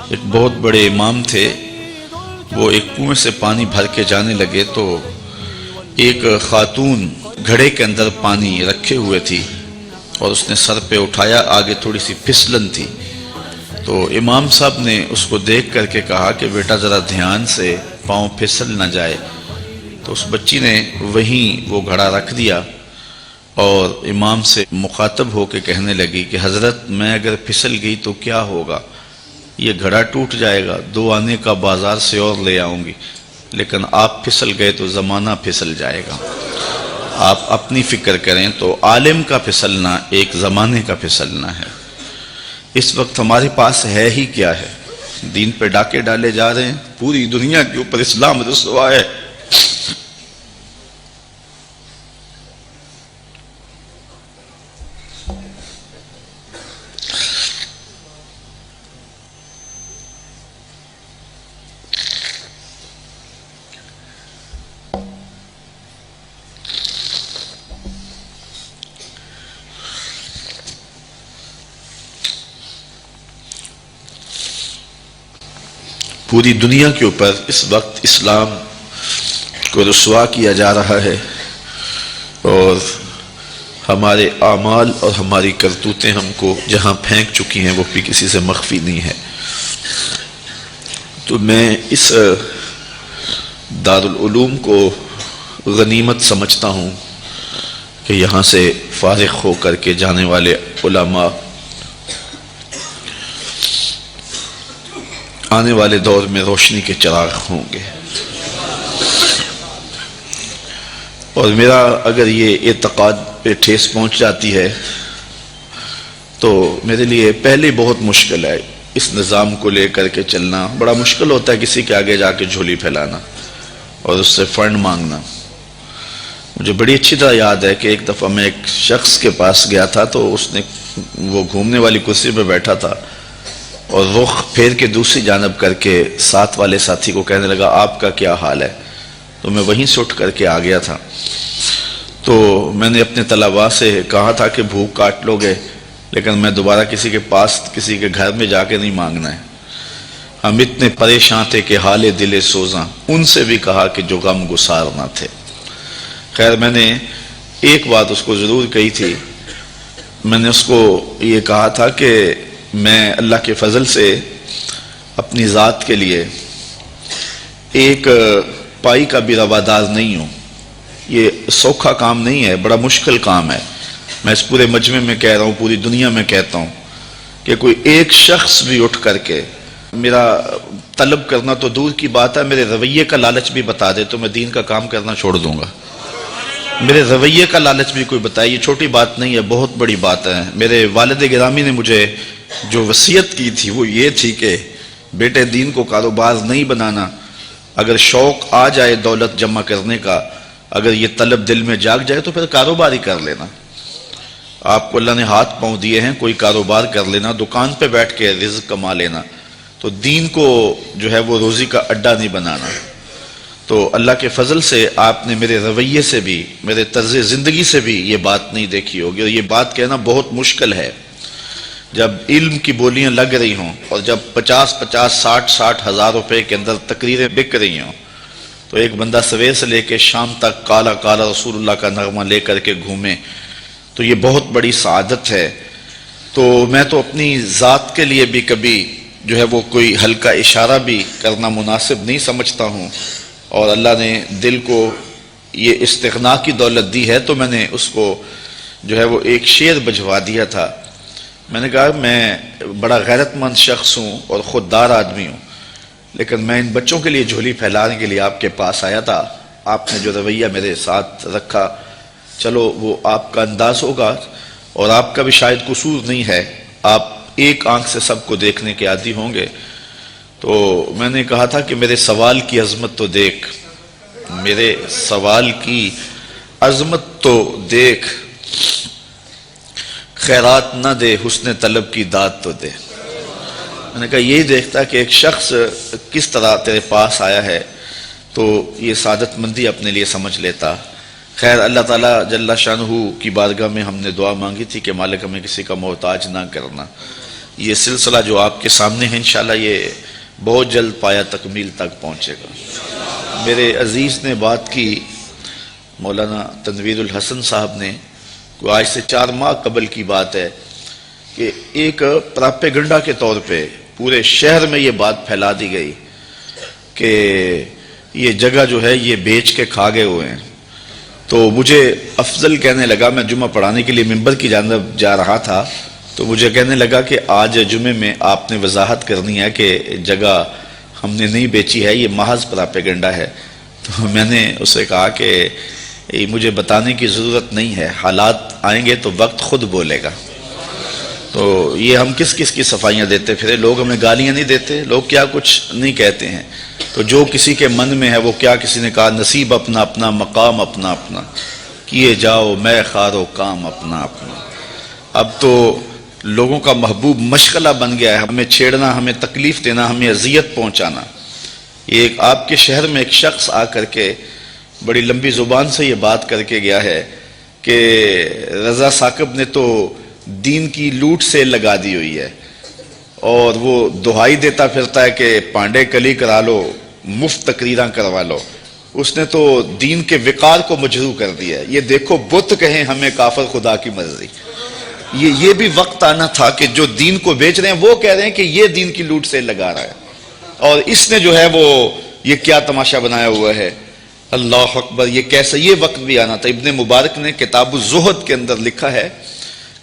ایک بہت بڑے امام تھے، وہ ایک کنویں سے پانی بھر کے جانے لگے تو ایک خاتون گھڑے کے اندر پانی رکھے ہوئے تھی اور اس نے سر پہ اٹھایا، آگے تھوڑی سی پھسلن تھی تو امام صاحب نے اس کو دیکھ کر کے کہا کہ بیٹا ذرا دھیان سے، پاؤں پھسل نہ جائے۔ تو اس بچی نے وہیں وہ گھڑا رکھ دیا اور امام سے مخاطب ہو کے کہنے لگی کہ حضرت میں اگر پھسل گئی تو کیا ہوگا؟ یہ گھڑا ٹوٹ جائے گا، 2 آنے کا بازار سے اور لے آؤں گی، لیکن آپ پھسل گئے تو زمانہ پھسل جائے گا۔ آپ اپنی فکر کریں تو عالم کا پھسلنا ایک زمانے کا پھسلنا ہے۔ اس وقت ہمارے پاس ہے ہی کیا ہے؟ دین پہ ڈاکے ڈالے جا رہے ہیں، پوری دنیا کے اوپر اسلام رسوا ہے۔ پوری دنیا کے اوپر اس وقت اسلام کو رسوا کیا جا رہا ہے اور ہمارے اعمال اور ہماری کرتوتیں ہم کو جہاں پھینک چکی ہیں وہ بھی کسی سے مخفی نہیں ہے۔ تو میں اس دارالعلوم کو غنیمت سمجھتا ہوں کہ یہاں سے فارغ ہو کر کے جانے والے علماء آنے والے دور میں روشنی کے چراغ ہوں گے۔ اور میرا اگر یہ اعتقاد پہ ٹھیس پہنچ جاتی ہے تو میرے لیے پہلے بہت مشکل ہے اس نظام کو لے کر کے چلنا۔ بڑا مشکل ہوتا ہے کسی کے آگے جا کے جھولی پھیلانا اور اس سے فنڈ مانگنا۔ مجھے بڑی اچھی طرح یاد ہے کہ ایک دفعہ میں ایک شخص کے پاس گیا تھا تو اس نے وہ گھومنے والی کرسی پہ بیٹھا تھا اور رخ پھیر کے دوسری جانب کر کے ساتھ والے ساتھی کو کہنے لگا آپ کا کیا حال ہے؟ تو میں وہیں سے اٹھ کر کے آ گیا تھا۔ تو میں نے اپنے طلباء سے کہا تھا کہ بھوک کاٹ لو گے لیکن میں دوبارہ کسی کے پاس کسی کے گھر میں جا کے نہیں مانگنا ہے۔ ہم اتنے پریشان تھے کہ حال دل سوزاں، ان سے بھی کہا کہ جو غم گسار نہ تھے۔ خیر میں نے ایک بات اس کو ضرور کہی تھی، میں نے اس کو یہ کہا تھا کہ میں اللہ کے فضل سے اپنی ذات کے لیے ایک پائی کا بھی روادار نہیں ہوں۔ یہ سوکھا کام نہیں ہے، بڑا مشکل کام ہے۔ میں اس پورے مجمع میں کہہ رہا ہوں، پوری دنیا میں کہتا ہوں کہ کوئی ایک شخص بھی اٹھ کر کے میرا طلب کرنا تو دور کی بات ہے، میرے رویے کا لالچ بھی بتا دے تو میں دین کا کام کرنا چھوڑ دوں گا۔ میرے رویے کا لالچ بھی کوئی بتائے، یہ چھوٹی بات نہیں ہے، بہت بڑی بات ہے۔ میرے والد گرامی نے مجھے جو وصیت کی تھی وہ یہ تھی کہ بیٹے دین کو کاروبار نہیں بنانا، اگر شوق آ جائے دولت جمع کرنے کا، اگر یہ طلب دل میں جاگ جائے تو پھر کاروبار ہی کر لینا۔ آپ کو اللہ نے ہاتھ پاؤں دیے ہیں، کوئی کاروبار کر لینا، دکان پہ بیٹھ کے رزق کما لینا، تو دین کو جو ہے وہ روزی کا اڈا نہیں بنانا۔ تو اللہ کے فضل سے آپ نے میرے رویے سے بھی، میرے طرز زندگی سے بھی یہ بات نہیں دیکھی ہوگی، اور یہ بات کہنا بہت مشکل ہے۔ جب علم کی بولیاں لگ رہی ہوں اور جب 50 ہزار روپے کے اندر تقریریں بک رہی ہوں تو ایک بندہ سویر سے لے کے شام تک کالا کالا رسول اللہ کا نغمہ لے کر کے گھومے تو یہ بہت بڑی سعادت ہے۔ تو میں تو اپنی ذات کے لیے بھی کبھی جو ہے وہ کوئی ہلکا اشارہ بھی کرنا مناسب نہیں سمجھتا ہوں، اور اللہ نے دل کو یہ استغنا کی دولت دی ہے تو میں نے اس کو جو ہے وہ ایک شعر بجوا دیا تھا۔ میں نے کہا میں بڑا غیرت مند شخص ہوں اور خوددار آدمی ہوں، لیکن میں ان بچوں کے لیے جھولی پھیلانے کے لیے آپ کے پاس آیا تھا۔ آپ نے جو رویہ میرے ساتھ رکھا، چلو وہ آپ کا انداز ہوگا اور آپ کا بھی شاید قصور نہیں ہے، آپ ایک آنکھ سے سب کو دیکھنے کے عادی ہوں گے۔ تو میں نے کہا تھا کہ میرے سوال کی عظمت تو دیکھ، میرے سوال کی عظمت تو دیکھ، خیرات نہ دے حسن طلب کی داد تو دے۔ میں نے کہا یہی دیکھتا کہ ایک شخص کس طرح تیرے پاس آیا ہے تو یہ سعادت مندی اپنے لیے سمجھ لیتا۔ خیر اللہ تعالیٰ جل شانہ کی بارگاہ میں ہم نے دعا مانگی تھی کہ مالک ہمیں کسی کا محتاج نہ کرنا۔ یہ سلسلہ جو آپ کے سامنے ہے انشاءاللہ یہ بہت جلد پایا تکمیل تک پہنچے گا۔ میرے عزیز نے بات کی، مولانا تنویر الحسن صاحب نے، آج سے 4 ماہ قبل کی بات ہے کہ ایک پراپیگنڈا کے طور پہ پورے شہر میں یہ بات پھیلا دی گئی کہ یہ جگہ جو ہے یہ بیچ کے کھا گئے ہوئے ہیں۔ تو مجھے افضل کہنے لگا، میں جمعہ پڑھانے کے لیے ممبر کی جانب جا رہا تھا، تو مجھے کہنے لگا کہ آج جمعے میں آپ نے وضاحت کرنی ہے کہ جگہ ہم نے نہیں بیچی ہے، یہ محض پراپیگنڈا ہے۔ تو میں نے اسے کہا کہ مجھے بتانے کی ضرورت نہیں ہے، حالات آئیں گے تو وقت خود بولے گا۔ تو یہ ہم کس کس کی صفائیاں دیتے پھرے، لوگ ہمیں گالیاں نہیں دیتے، لوگ کیا کچھ نہیں کہتے ہیں۔ تو جو کسی کے من میں ہے وہ کیا، کسی نے کہا نصیب اپنا اپنا، مقام اپنا اپنا، کیے جاؤ میں خارو کام اپنا اپنا۔ اب تو لوگوں کا محبوب مشغلہ بن گیا ہے ہمیں چھیڑنا، ہمیں تکلیف دینا، ہمیں اذیت پہنچانا۔ یہ ایک آپ کے شہر میں ایک شخص آ کر کے بڑی لمبی زبان سے یہ بات کر کے گیا ہے کہ رضا ثاقب نے تو دین کی لوٹ سے لگا دی ہوئی ہے، اور وہ دہائی دیتا پھرتا ہے کہ پانڈے کلی کرا لو، مفت تقریراں کروا لو۔ اس نے تو دین کے وقار کو مجروح کر دیا ہے۔ یہ دیکھو بت کہیں ہمیں کافر خدا کی مرضی۔ یہ بھی وقت آنا تھا کہ جو دین کو بیچ رہے ہیں وہ کہہ رہے ہیں کہ یہ دین کی لوٹ سے لگا رہا ہے، اور اس نے جو ہے وہ یہ کیا تماشا بنایا ہوا ہے۔ اللہ اکبر، یہ کیسا، یہ وقت بھی آنا تھا۔ ابن مبارک نے کتاب الزہد کے اندر لکھا ہے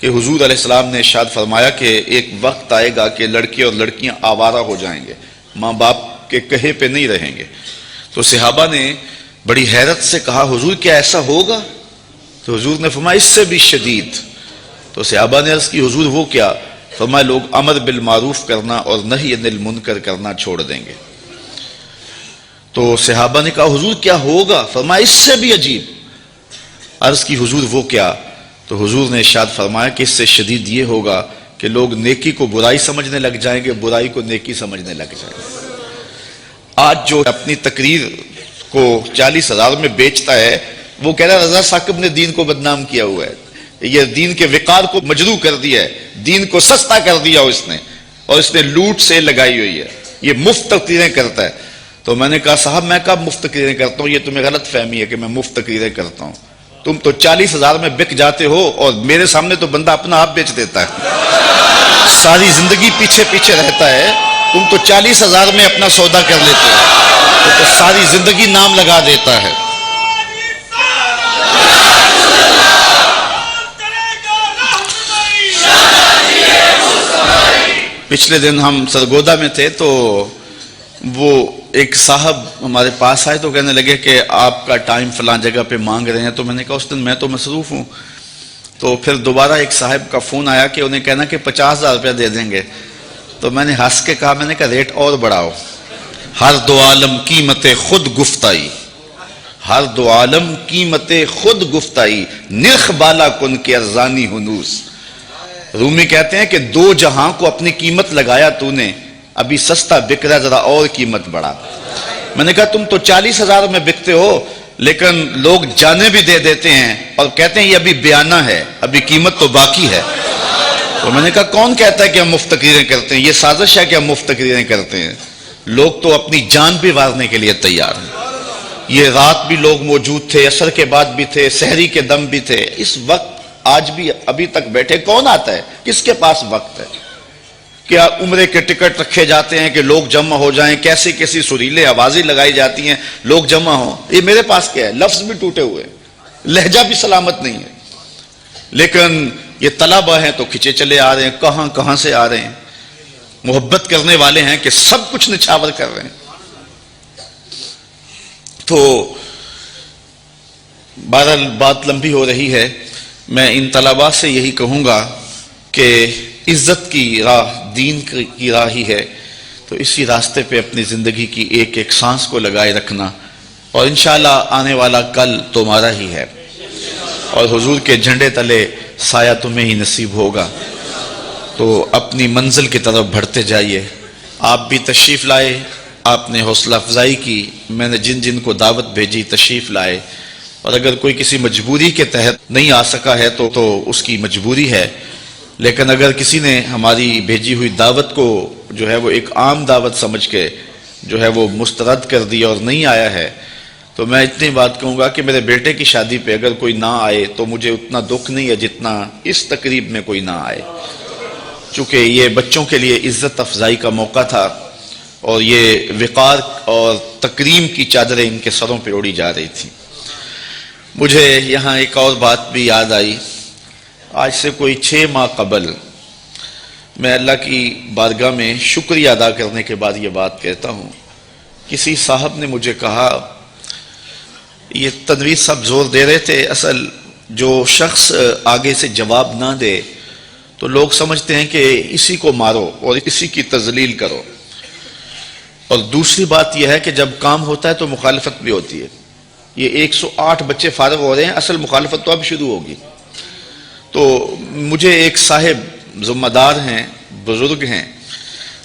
کہ حضور علیہ السلام نے ارشاد فرمایا کہ ایک وقت آئے گا کہ لڑکے اور لڑکیاں آوارہ ہو جائیں گے، ماں باپ کے کہے پہ نہیں رہیں گے۔ تو صحابہ نے بڑی حیرت سے کہا حضور کیا ایسا ہوگا؟ تو حضور نے فرمایا اس سے بھی شدید۔ تو صحابہ نے عرض کی حضور وہ کیا؟ فرمایا لوگ امر بالمعروف کرنا اور نہی عن المنکر کرنا چھوڑ دیں گے۔ تو صحابہ نے کہا حضور کیا ہوگا؟ فرمایا اس سے بھی عجیب۔ عرض کی حضور وہ کیا؟ تو حضور نے ارشاد فرمایا کہ اس سے شدید یہ ہوگا کہ لوگ نیکی کو برائی سمجھنے لگ جائیں گے، برائی کو نیکی سمجھنے لگ جائیں گے۔ آج جو اپنی تقریر کو 40,000 میں بیچتا ہے وہ کہہ رہا ہے رضا ثاقب نے دین کو بدنام کیا ہوا ہے، یہ دین کے وقار کو مجروح کر دیا ہے، دین کو سستا کر دیا اس نے، اور اس نے لوٹ سے لگائی ہوئی ہے، یہ مفت تقریریں کرتا ہے۔ تو میں نے کہا صاحب میں کب مفت تقریریں کرتا ہوں؟ یہ تمہیں غلط فہمی ہے کہ میں مفت تقریریں کرتا ہوں۔ تم تو 40,000 میں بک جاتے ہو اور میرے سامنے تو بندہ اپنا آپ بیچ دیتا ہے، ساری زندگی پیچھے پیچھے رہتا ہے، تم تو 40,000 میں اپنا سودا کر لیتے ہو، تو ساری زندگی نام لگا دیتا ہے۔ پچھلے دن ہم سرگودا میں تھے تو وہ ایک صاحب ہمارے پاس آئے تو کہنے لگے کہ آپ کا ٹائم فلاں جگہ پہ مانگ رہے ہیں۔ تو میں نے کہا اس دن میں تو مصروف ہوں۔ تو پھر دوبارہ ایک صاحب کا فون آیا کہ انہیں کہنا کہ 50,000 روپیہ دے دیں گے۔ تو میں نے ہنس کے کہا، میں نے کہا ریٹ اور بڑھاؤ۔ ہر دو عالم قیمت خود گفتائی، ہر دو عالم قیمت خود گفتائی، نرخ بالا کن کے ارزانی ہنوس۔ رومی کہتے ہیں کہ 2 جہاں کو اپنی قیمت لگایا تو نے، ابھی سستا بک رہا، ذرا اور قیمت بڑھا۔ میں نے کہا تم تو 40,000 میں بکتے ہو لیکن لوگ جانے بھی دے دیتے ہیں اور کہتے ہیں یہ ابھی بیانہ ہے، ابھی قیمت تو باقی ہے۔ تو میں نے کہا کون کہتا ہے کہ ہم مفت تقریریں کرتے ہیں؟ یہ سازش ہے کہ ہم مفت تقریریں کرتے ہیں۔ لوگ تو اپنی جان بھی وارنے کے لیے تیار ہیں۔ یہ رات بھی لوگ موجود تھے، عصر کے بعد بھی تھے، سحری کے دم بھی تھے، اس وقت آج بھی ابھی تک بیٹھے۔ کون آتا ہے؟ کس کے پاس وقت ہے؟ کیا عمرے کے ٹکٹ رکھے جاتے ہیں کہ لوگ جمع ہو جائیں، کیسی کیسی سریلے آوازیں لگائی جاتی ہیں لوگ جمع ہوں۔ یہ میرے پاس کیا ہے؟ لفظ بھی ٹوٹے ہوئے، لہجہ بھی سلامت نہیں ہے، لیکن یہ طلبہ ہیں تو کھچے چلے آ رہے ہیں، کہاں کہاں سے آ رہے ہیں، محبت کرنے والے ہیں کہ سب کچھ نچھاور کر رہے ہیں۔ تو بہرحال بات لمبی ہو رہی ہے، میں ان طلباء سے یہی کہوں گا کہ عزت کی راہ دین کی راہ ہی ہے، تو اسی راستے پہ اپنی زندگی کی ایک ایک سانس کو لگائے رکھنا، اور انشاءاللہ آنے والا کل تمہارا ہی ہے، اور حضور کے جھنڈے تلے سایہ تمہیں ہی نصیب ہوگا۔ تو اپنی منزل کی طرف بڑھتے جائیے۔ آپ بھی تشریف لائے، آپ نے حوصلہ افزائی کی، میں نے جن جن کو دعوت بھیجی تشریف لائے، اور اگر کوئی کسی مجبوری کے تحت نہیں آ سکا ہے تو اس کی مجبوری ہے، لیکن اگر کسی نے ہماری بھیجی ہوئی دعوت کو جو ہے وہ ایک عام دعوت سمجھ کے جو ہے وہ مسترد کر دیا اور نہیں آیا ہے، تو میں اتنی بات کہوں گا کہ میرے بیٹے کی شادی پہ اگر کوئی نہ آئے تو مجھے اتنا دکھ نہیں ہے جتنا اس تقریب میں کوئی نہ آئے، چونکہ یہ بچوں کے لیے عزت افزائی کا موقع تھا اور یہ وقار اور تکریم کی چادریں ان کے سروں پہ اڑی جا رہی تھیں۔ مجھے یہاں ایک اور بات بھی یاد آئی۔ آج سے کوئی 6 ماہ قبل میں اللہ کی بارگاہ میں شکریہ ادا کرنے کے بعد یہ بات کہتا ہوں، کسی صاحب نے مجھے کہا، یہ تنویر صاحب زور دے رہے تھے، اصل جو شخص آگے سے جواب نہ دے تو لوگ سمجھتے ہیں کہ اسی کو مارو اور اسی کی تذلیل کرو، اور دوسری بات یہ ہے کہ جب کام ہوتا ہے تو مخالفت بھی ہوتی ہے۔ یہ 108 بچے فارغ ہو رہے ہیں، اصل مخالفت تو اب شروع ہوگی۔ تو مجھے ایک صاحب ذمہ دار ہیں، بزرگ ہیں،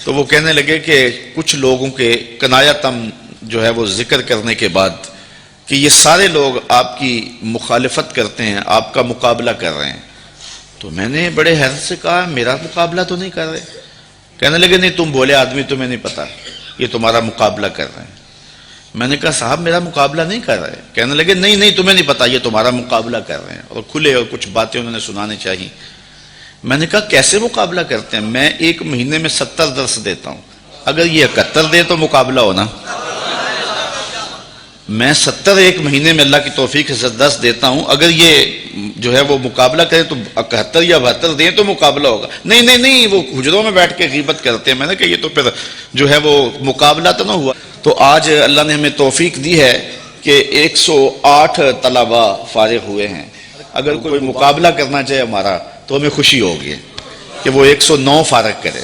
تو وہ کہنے لگے کہ کچھ لوگوں کے کنایتم جو ہے وہ ذکر کرنے کے بعد کہ یہ سارے لوگ آپ کی مخالفت کرتے ہیں، آپ کا مقابلہ کر رہے ہیں۔ تو میں نے بڑے حیرت سے کہا، میرا مقابلہ تو نہیں کر رہے۔ کہنے لگے نہیں، تم بولے آدمی، تمہیں نہیں پتا، یہ تمہارا مقابلہ کر رہے ہیں۔ میں نے کہا صاحب میرا مقابلہ نہیں کر رہے۔ کہنے لگے نہیں تمہیں نہیں پتا، یہ تمہارا مقابلہ کر رہے ہیں، اور کھلے اور کچھ باتیں انہوں نے سنانے چاہی۔ میں نے کہا کیسے مقابلہ کرتے ہیں؟ میں 1 مہینے میں 70 درس دیتا ہوں، اگر یہ 71 دے تو مقابلہ ہونا۔ میں 70 1 مہینے میں اللہ کی توفیق سے درس دیتا ہوں، اگر یہ جو ہے وہ مقابلہ کرے تو 71 یا 72 دیں تو مقابلہ ہوگا۔ نہیں وہ حجروں میں بیٹھ کے غیبت کرتے ہیں۔ میں نے کہا یہ تو پھر جو ہے وہ مقابلہ تو نہ ہوا۔ تو آج اللہ نے ہمیں توفیق دی ہے کہ 108 طلبہ فارغ ہوئے ہیں۔ اگر کوئی مقابلہ کرنا چاہے ہمارا تو ہمیں خوشی ہوگی کہ وہ 109 فارغ کرے،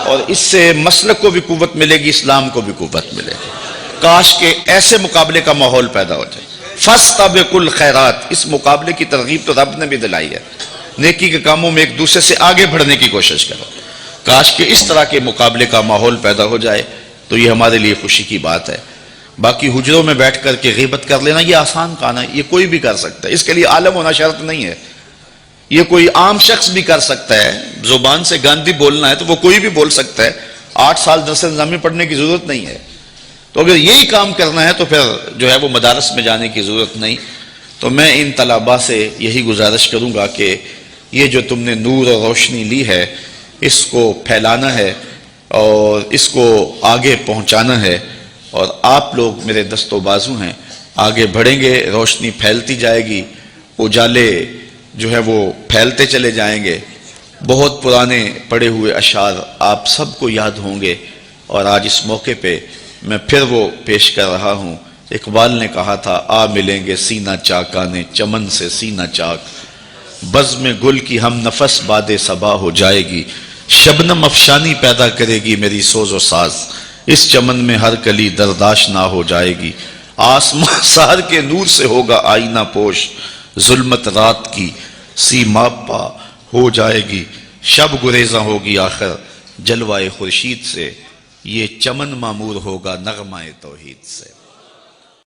اور اس سے مسلک کو بھی قوت ملے گی، اسلام کو بھی قوت ملے گی۔ کاش کہ ایسے مقابلے کا ماحول پیدا ہو جائے۔ فاستبقوا الخیرات، اس مقابلے کی ترغیب تو رب نے بھی دلائی ہے، نیکی کے کاموں میں ایک دوسرے سے آگے بڑھنے کی کوشش کرو۔ کاش کہ اس طرح کے مقابلے کا ماحول پیدا ہو جائے تو یہ ہمارے لیے خوشی کی بات ہے۔ باقی حجروں میں بیٹھ کر کے غیبت کر لینا یہ آسان کام ہے، یہ کوئی بھی کر سکتا ہے، اس کے لیے عالم ہونا شرط نہیں ہے، یہ کوئی عام شخص بھی کر سکتا ہے۔ زبان سے گاندھی بولنا ہے تو وہ کوئی بھی بول سکتا ہے، 8 سال درس نظامی پڑھنے کی ضرورت نہیں ہے۔ تو اگر یہی کام کرنا ہے تو پھر جو ہے وہ مدارس میں جانے کی ضرورت نہیں۔ تو میں ان طلباء سے یہی گزارش کروں گا کہ یہ جو تم نے نور اور روشنی لی ہے، اس کو پھیلانا ہے اور اس کو آگے پہنچانا ہے، اور آپ لوگ میرے دست و بازو ہیں، آگے بڑھیں گے، روشنی پھیلتی جائے گی، اجالے جو ہے وہ پھیلتے چلے جائیں گے۔ بہت پرانے پڑے ہوئے اشعار آپ سب کو یاد ہوں گے، اور آج اس موقع پہ میں پھر وہ پیش کر رہا ہوں۔ اقبال نے کہا تھا، آ ملیں گے سینہ چاکانے چمن سے سینہ چاک، بزم گل کی ہم نفس باد صبا ہو جائے گی، شبنم افشانی پیدا کرے گی میری سوز و ساز، اس چمن میں ہر کلی درداش نہ ہو جائے گی، آسمان سحر کے نور سے ہوگا آئینہ پوش، ظلمت رات کی سیما پا ہو جائے گی، شب گریزاں ہوگی آخر جلوائے خورشید سے، یہ چمن معمور ہوگا نغمہ توحید سے۔